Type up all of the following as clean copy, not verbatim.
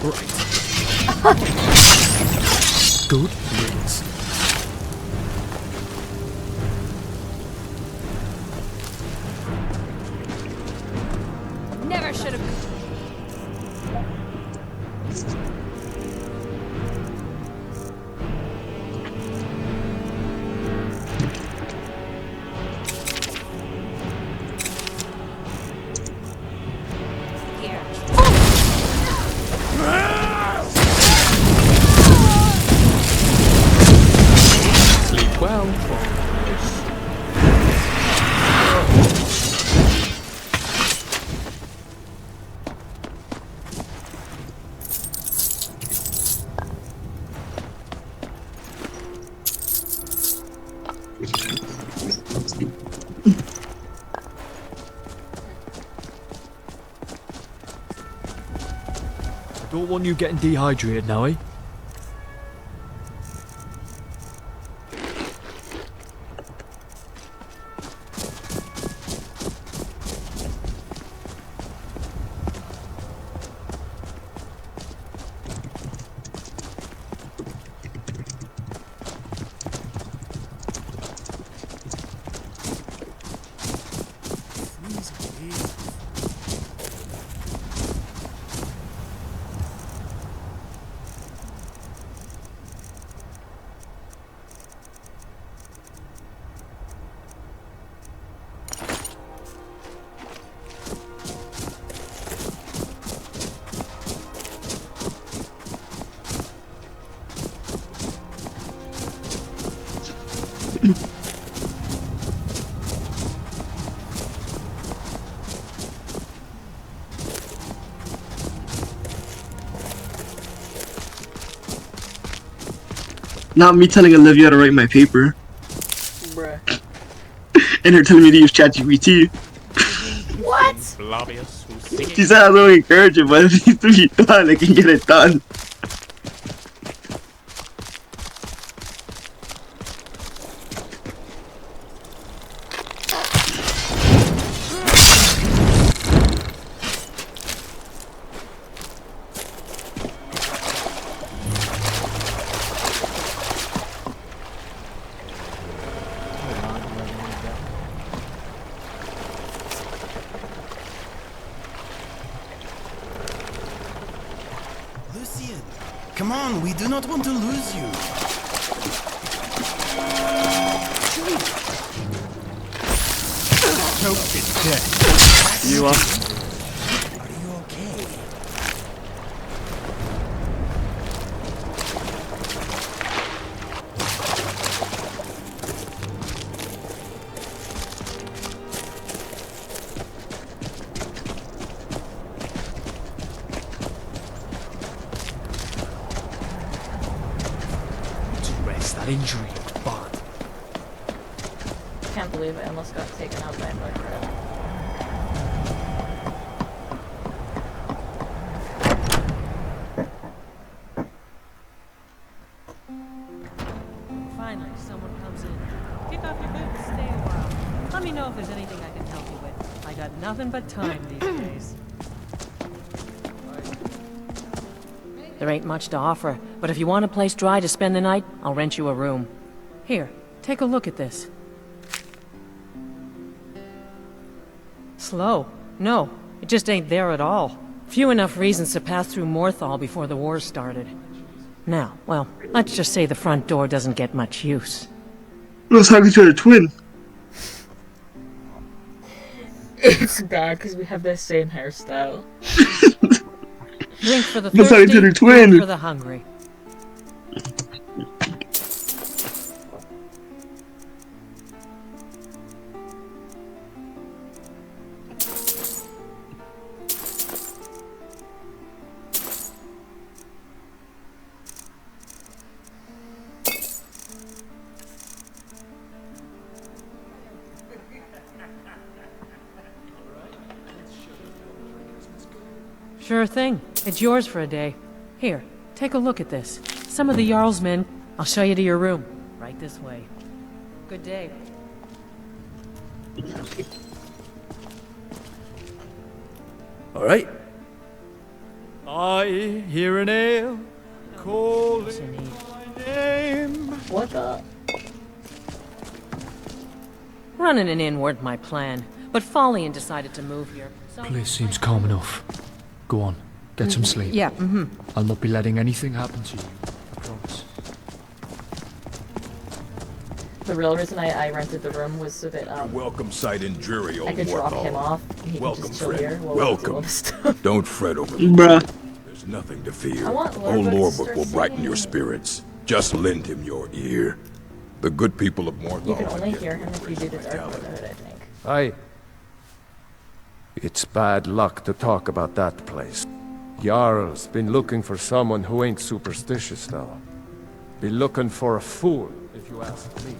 Right. Good riddance. Never should have. Here. Sleep well. I don't want you getting dehydrated now, eh? Not me telling Olivia to write my paper. Bruh. And her telling me to use ChatGPT. What? She said I don't encourage it, but if it needs to be done, I can get it done. Lucian, come on, we do not want to lose you. Choked to death. You are. Are you okay? To rest that injury. Bad. Can't believe I almost got taken out by a mud crab. Finally, someone comes in. Kick off your boots, stay a while. Let me know if there's anything I can help you with. I got nothing but time these days. There ain't much to offer, but if you want a place dry to spend the night, I'll rent you a room. Here, take a look at this. Slow? No, it just ain't there at all. Few enough reasons to pass through Morthal before the war started. Now, well, let's just say the front door doesn't get much use. Looks like each other twin. It's bad because we have the same hairstyle. Drink for the Looks like thirsty, each other twin. food for the hungry. Sure thing. It's yours for a day. Here, take a look at this. Some of the Jarl's men. I'll show you to your room. Right this way. Good day. Alright. I hear an ale calling my name. What the? Running an inn weren't my plan, but Follian decided to move here. So Place seems calm enough. Go on, get some sleep. yeah, I'll not be letting anything happen to you. I promise. The real reason I rented the room was so that Welcome sight and jury, I old could drop him Morthal. off and he Welcome, could just chill friend. here while we do all Welcome. this stuff. Don't fret over me. Bruh. There's nothing to fear. I want Old Lorbook to Lorbook start will brighten your singing. spirits. Just lend him your ear. The good people of Morthal You can have only given hear him if you do the Dark vitality. Brotherhood, I think. Aye. It's bad luck to talk about that place. Jarl's been looking for someone who ain't superstitious now. Be looking for a fool, if you ask me.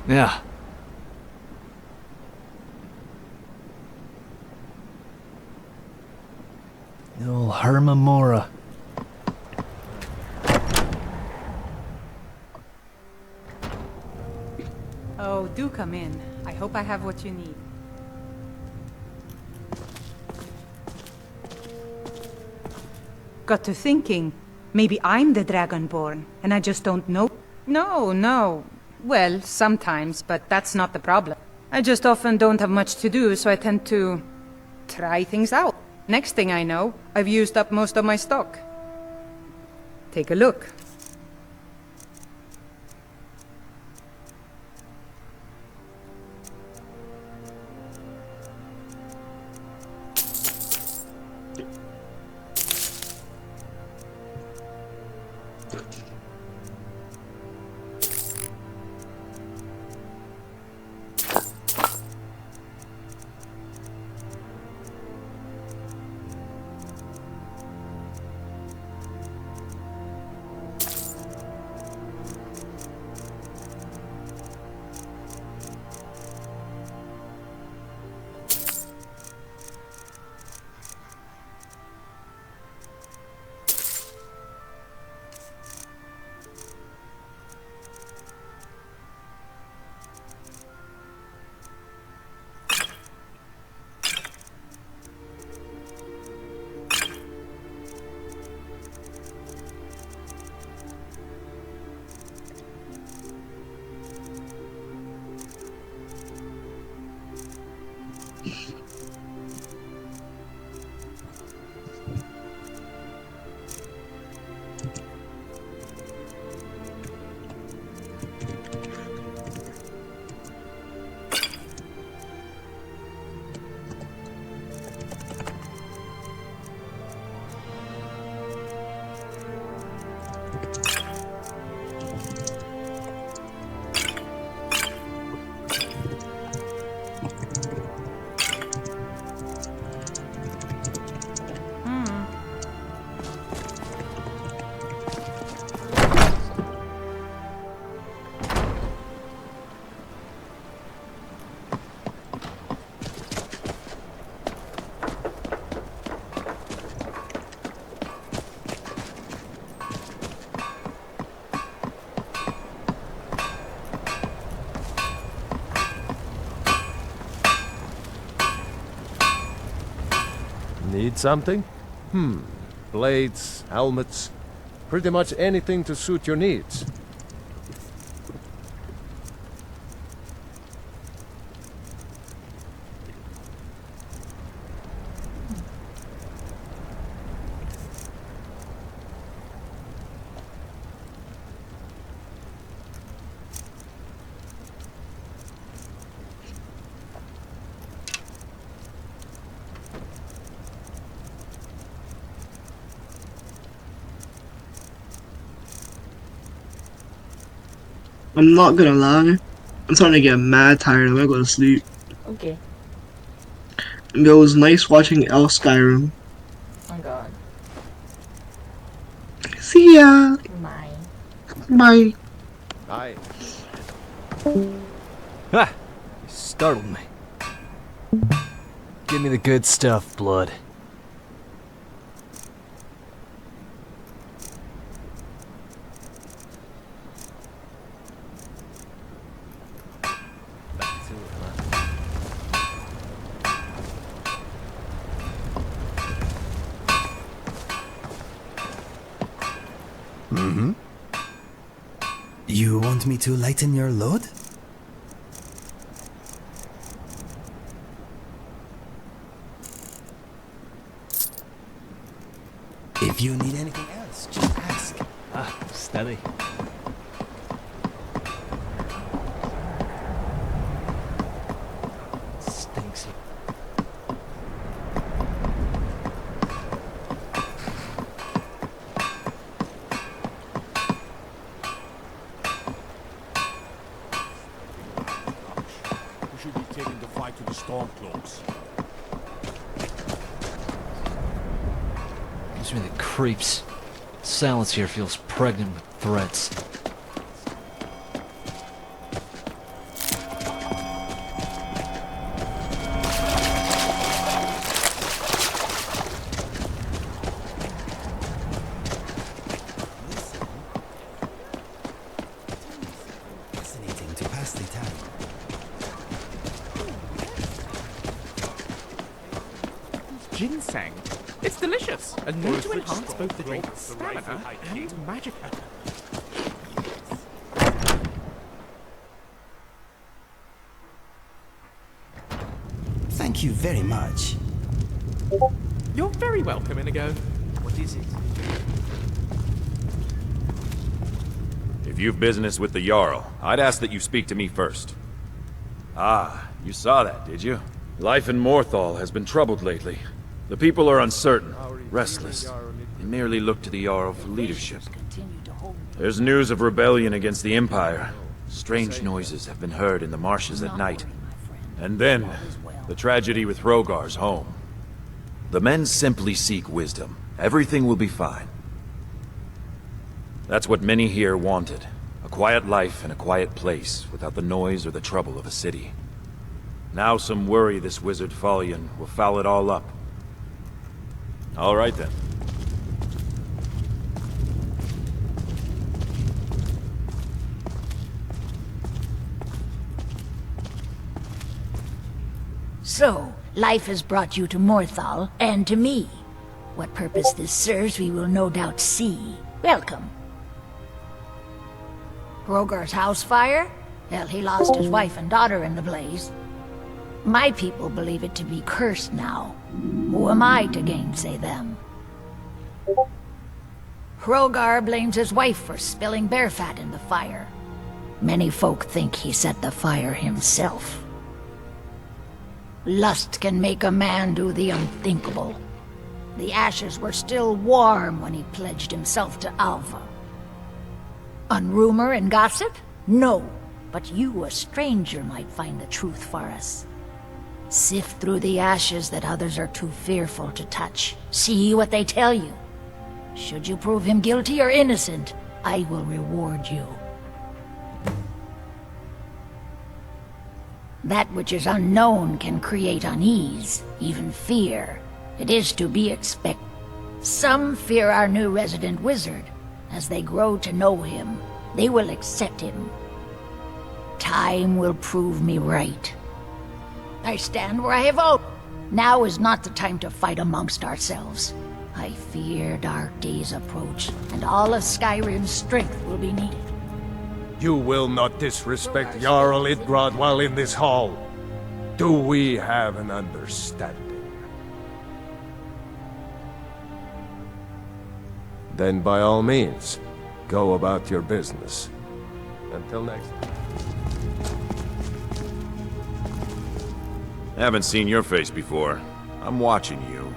Yeah. Oh, Hermamora. Oh, do come in. I hope I have what you need. Got to thinking. Maybe I'm the Dragonborn, and I just don't know. No. Well, sometimes, but that's not the problem. I just often don't have much to do, so I tend to try things out. Next thing I know, I've used up most of my stock. Take a look. Need something? Blades, helmets, pretty much anything to suit your needs. I'm not gonna lie. I'm starting to get mad tired. I'm gonna go to sleep. Okay. It was nice watching SKYRIM. Oh god. See ya. My. Bye. Aye. Ha! You startled me. Give me the good stuff, blood. want me to lighten your load? If you need anything else, just ask. Ah, steady. Stinks. We should be taking the fight to the Stormcloaks. Gives me the creeps. Silence here feels pregnant with threats. Fascinating to pass the time. Ginseng. It's delicious and known to enhance both the drink's stamina and magicka. Thank you very much. You're very welcome, Inigo. What is it? If you've business with the Jarl, I'd ask that you speak to me first. Ah, you saw that, did you? Life in Morthal has been troubled lately. The people are uncertain, restless. They merely look to the Jarl for leadership. There's news of rebellion against the Empire. Strange noises have been heard in the marshes at night. And then, the tragedy with Hrogar's home. The men simply seek wisdom. Everything will be fine. That's what many here wanted. A quiet life in a quiet place, without the noise or the trouble of a city. Now some worry this wizard Fallion will foul it all up. All right then. So, life has brought you to Morthal, and to me. What purpose this serves we will no doubt see. Welcome. Hrogar's house fire? Well, he lost his wife and daughter in the blaze. My people believe it to be cursed now. Who am I to gainsay them? Hrogar blames his wife for spilling bear fat in the fire. Many folk think he set the fire himself. Lust can make a man do the unthinkable. The ashes were still warm when he pledged himself to Alva. On rumor and gossip? No, but you, a stranger, might find the truth for us. Sift through the ashes that others are too fearful to touch. See what they tell you. Should you prove him guilty or innocent, I will reward you. That which is unknown can create unease, even fear. It is to be expected. Some fear our new resident wizard. As they grow to know him, they will accept him. Time will prove me right. I stand where I have always. Now is not the time to fight amongst ourselves. I fear dark days approach, and all of Skyrim's strength will be needed. You will not disrespect Jarl Idgrod while in this hall. Do we have an understanding? Then by all means, go about your business. Until next time. Haven't seen your face before. I'm watching you.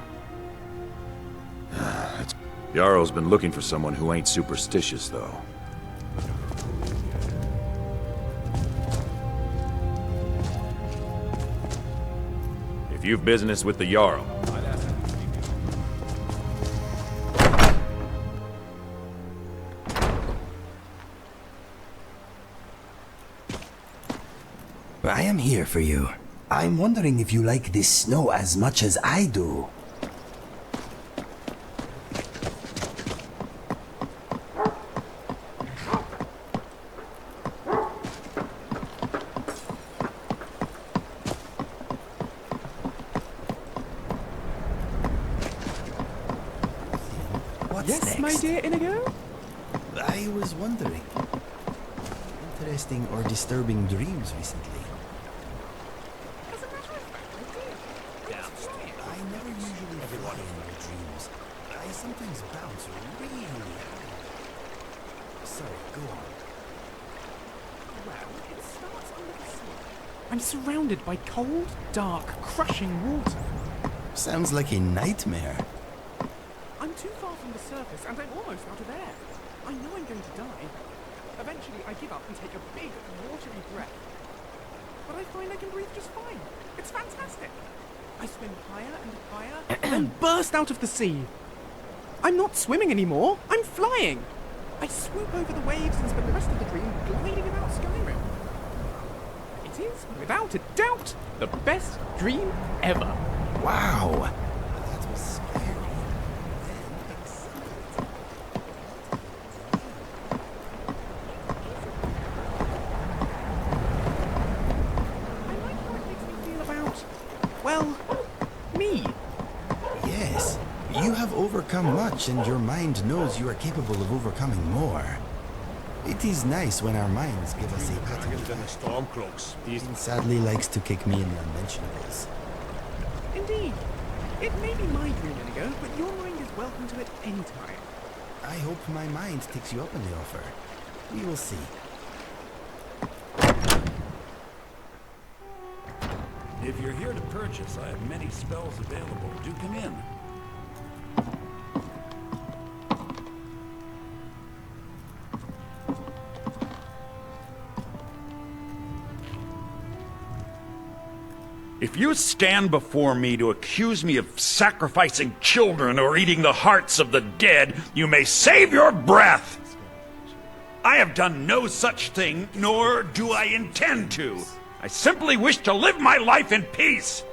Jarl's been looking for someone who ain't superstitious, though. If you've business with the Jarl, I am here for you. I'm wondering if you like this snow as much as I do. What's Yes, next? my dear Inigo? I was wondering. interesting or disturbing dreams recently? As a matter of fact, I did. I never usually fly in my dreams. I sometimes bounce really high. Sorry, go on. Well, it starts under the sea. I'm surrounded by cold, dark, crushing water. Sounds like a nightmare. I'm too far from the surface and I'm almost out of air. I know I'm going to die. Eventually, I give up and take a big, watery breath. But I find I can breathe just fine. It's fantastic. I swim higher and higher, and burst out of the sea. I'm not swimming anymore. I'm flying. I swoop over the waves and spend the rest of the dream gliding about Skyrim. It is, without a doubt, the best dream ever. Wow! That was scary. And exciting. I like how it makes me feel about, well, me. Yes, you have overcome much and your mind knows you are capable of overcoming more. It is nice when our minds give us a pat on the Dragons and the Stormcloaks. back. Sadly likes to kick me in the unmentionables. Indeed. It may be my dream, Inigo, but your mind is welcome to it anytime. I hope my mind takes you up on the offer. We will see. If you're here to purchase, I have many spells available. Do come in. If you stand before me to accuse me of sacrificing children or eating the hearts of the dead, you may save your breath. I have done no such thing, nor do I intend to. I simply wish to live my life in peace.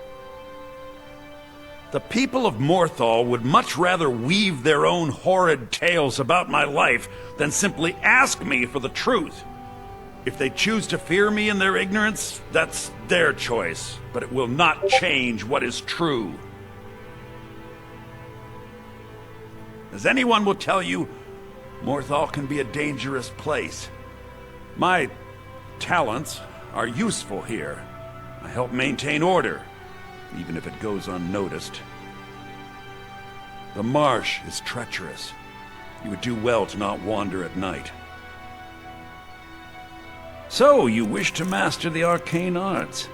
The people of Morthal would much rather weave their own horrid tales about my life than simply ask me for the truth. If they choose to fear me in their ignorance, that's their choice, but it will not change what is true. As anyone will tell you, Morthal can be a dangerous place. My talents are useful here. I help maintain order, even if it goes unnoticed. The marsh is treacherous. You would do well to not wander at night. So, you wish to master the arcane arts?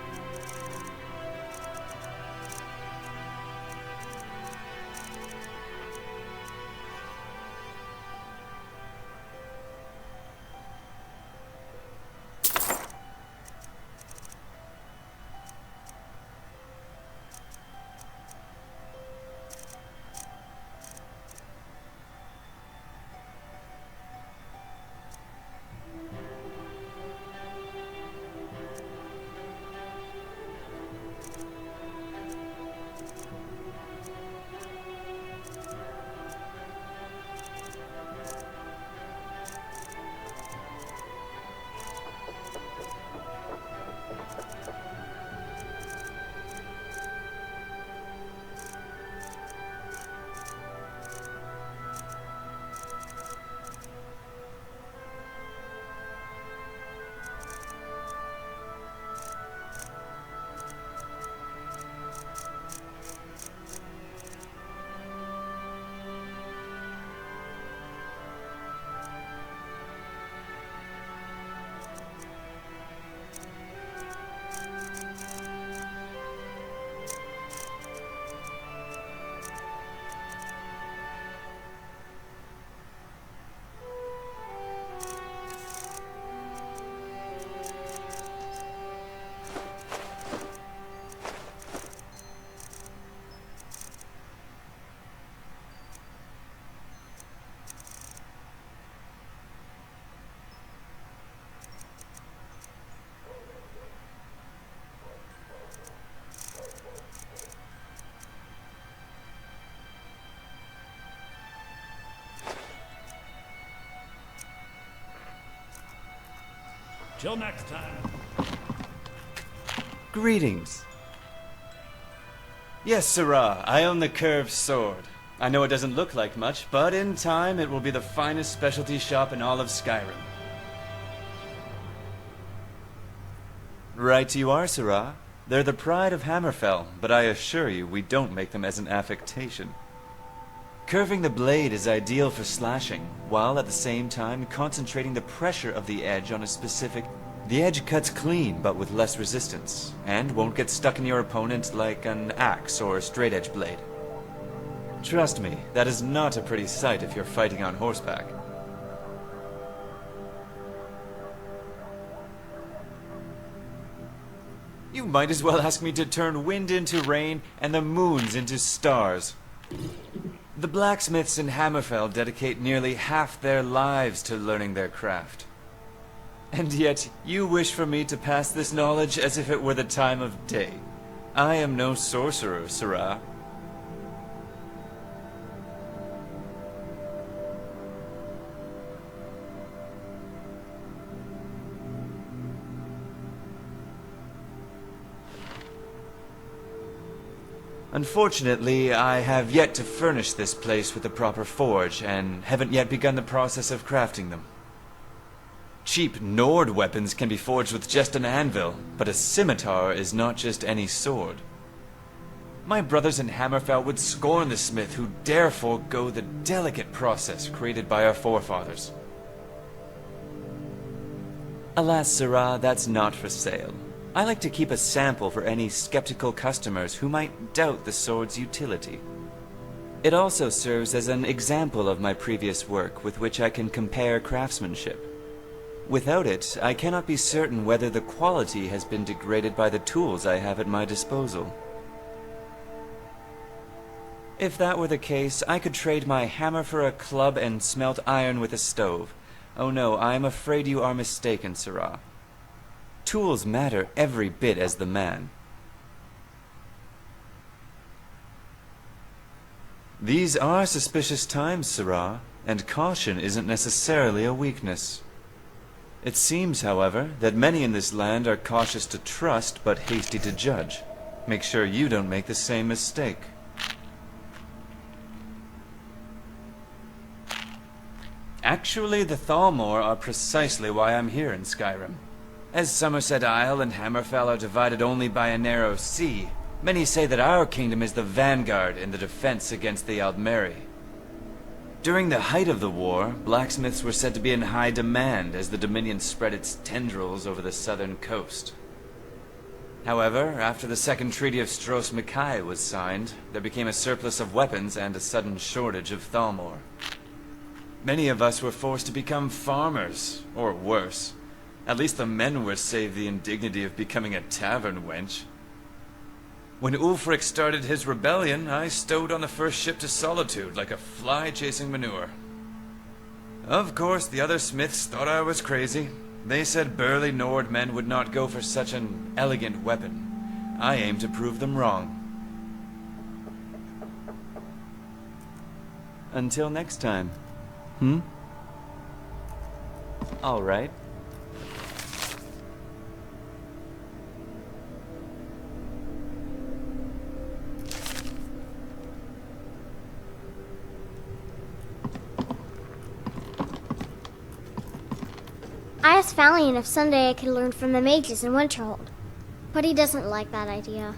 Till next time. Greetings. Yes, Sirrah, I own the curved sword. I know it doesn't look like much, but in time it will be the finest specialty shop in all of Skyrim. Right you are, Sirrah. They're the pride of Hammerfell, but I assure you we don't make them as an affectation. Curving the blade is ideal for slashing, while at the same time concentrating the pressure of the edge on a specific... The edge cuts clean, but with less resistance, and won't get stuck in your opponent like an axe or a straight edge blade. Trust me, that is not a pretty sight if you're fighting on horseback. You might as well ask me to turn wind into rain and the moons into stars. The blacksmiths in Hammerfell dedicate nearly half their lives to learning their craft. And yet, you wish for me to pass this knowledge as if it were the time of day. I am no sorcerer, Sirrah. Unfortunately, I have yet to furnish this place with a proper forge, and haven't yet begun the process of crafting them. Cheap Nord weapons can be forged with just an anvil, but a scimitar is not just any sword. My brothers in Hammerfell would scorn the smith who dare forego the delicate process created by our forefathers. Alas, Sirrah, that's not for sale. I like to keep a sample for any skeptical customers who might doubt the sword's utility. It also serves as an example of my previous work with which I can compare craftsmanship. Without it, I cannot be certain whether the quality has been degraded by the tools I have at my disposal. If that were the case, I could trade my hammer for a club and smelt iron with a stove. Oh no, I am afraid you are mistaken, Sirrah. Tools matter every bit as the man. These are suspicious times, Sirrah, and caution isn't necessarily a weakness. It seems, however, that many in this land are cautious to trust, but hasty to judge. Make sure you don't make the same mistake. Actually, the Thalmor are precisely why I'm here in Skyrim. As Somerset Isle and Hammerfell are divided only by a narrow sea, many say that our kingdom is the vanguard in the defense against the Aldmeri. During the height of the war, blacksmiths were said to be in high demand as the Dominion spread its tendrils over the southern coast. However, after the Second Treaty of Stros-Mackay was signed, there became a surplus of weapons and a sudden shortage of Thalmor. Many of us were forced to become farmers, or worse. At least the men were saved the indignity of becoming a tavern wench. When Ulfric started his rebellion, I stowed on the first ship to Solitude like a fly chasing manure. Of course, the other smiths thought I was crazy. They said burly Nord men would not go for such an elegant weapon. I aimed to prove them wrong. Until next time. All right. I asked Valiant if someday I could learn from the mages in Winterhold, but he doesn't like that idea.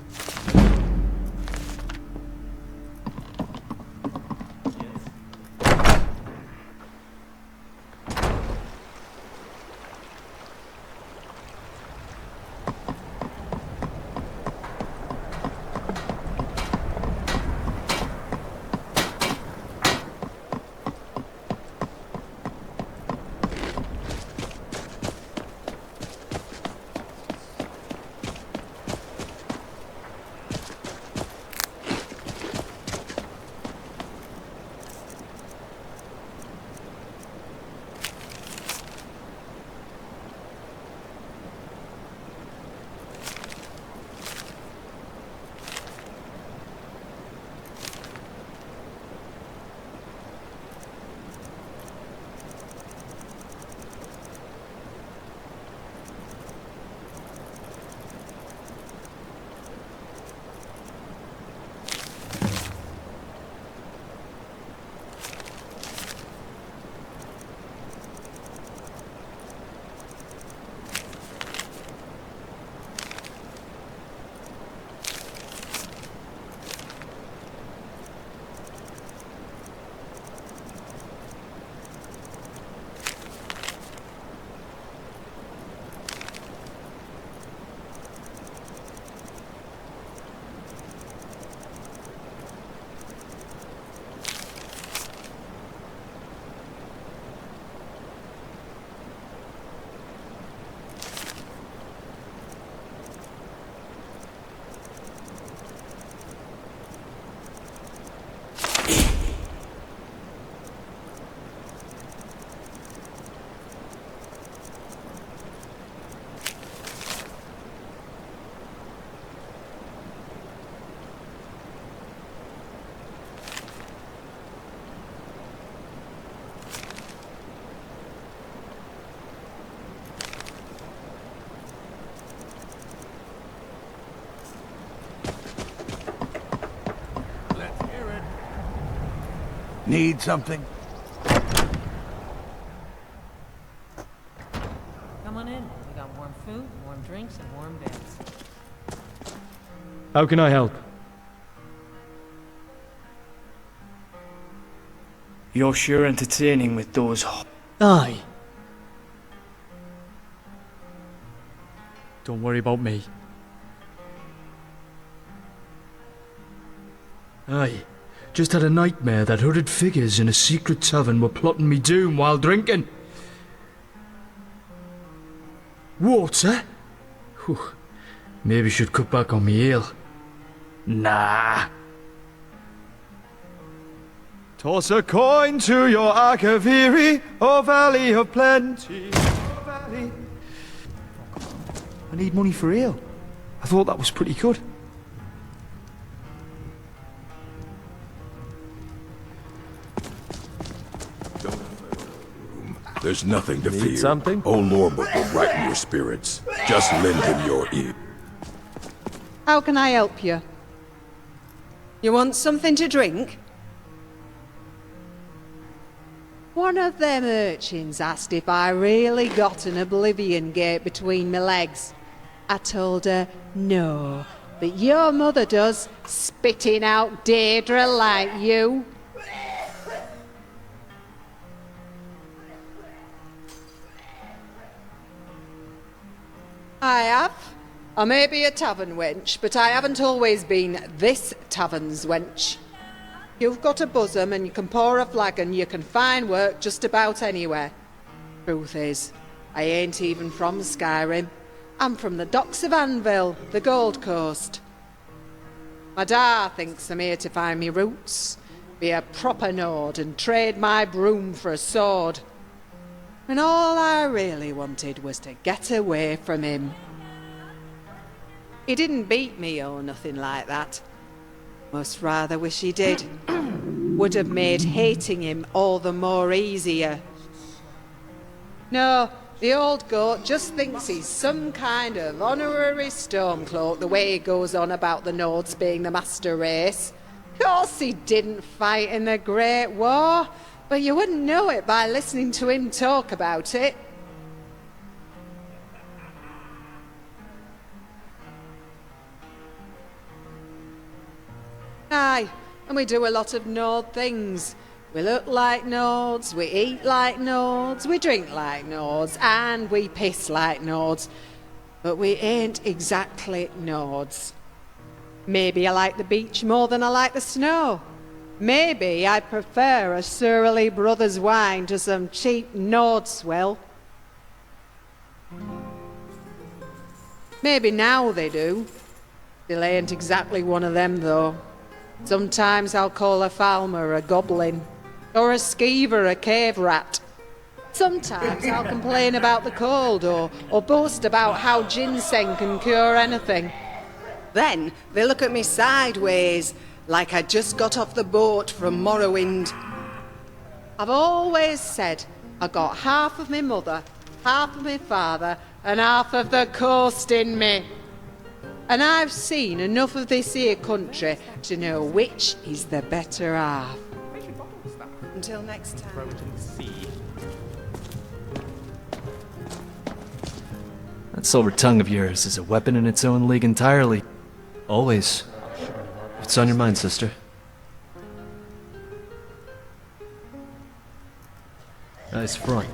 Need something? Come on in. We got warm food, warm drinks, and warm beds. How can I help? You're sure entertaining with those. Aye. Don't worry about me. Aye. Just had a nightmare that hooded figures in a secret tavern were plotting me doom while drinking. Water? Whew. Maybe should cut back on me ale. Nah. Toss a coin to your Akaviri, O Valley of Plenty. O Valley. I need money for ale. I thought that was pretty good. There's nothing to Need fear. something? Old Norbert will brighten your spirits. Just lend him your ear. How can I help you? You want something to drink? One of them urchins asked if I really got an oblivion gate between my legs. I told her, no, but your mother does, spitting out Deirdre like you. I have. I may be a tavern wench, but I haven't always been this tavern's wench. You've got a bosom and you can pour a flagon, you can find work just about anywhere. Truth is, I ain't even from Skyrim. I'm from the docks of Anvil, the Gold Coast. My da thinks I'm here to find me roots, be a proper Nord and trade my broom for a sword. And all I really wanted was to get away from him. He didn't beat me or nothing like that. Most rather wish he did. Would have made hating him all the more easier. No, the old goat just thinks he's some kind of honorary Stormcloak the way he goes on about the Nords being the master race. Of course he didn't fight in the Great War, but you wouldn't know it by listening to him talk about it. Aye, and we do a lot of Nord things. We look like Nords, we eat like Nords, we drink like Nords, and we piss like Nords. But we ain't exactly Nords. Maybe I like the beach more than I like the snow. Maybe I prefer a Surly Brothers wine to some cheap Nord swill. Maybe now they do. Still ain't exactly one of them, though. Sometimes I'll call a Falmer a goblin, or a skeever a cave rat. Sometimes I'll complain about the cold, or boast about how ginseng can cure anything. Then they look at me sideways, like I just got off the boat from Morrowind. I've always said I got half of my mother, half of my father, and half of the coast in me. And I've seen enough of this here country to know which is the better half. Until next time. Throw it in the sea. That silver tongue of yours is a weapon in its own league entirely. Always. What's on your mind, sister? Nice front.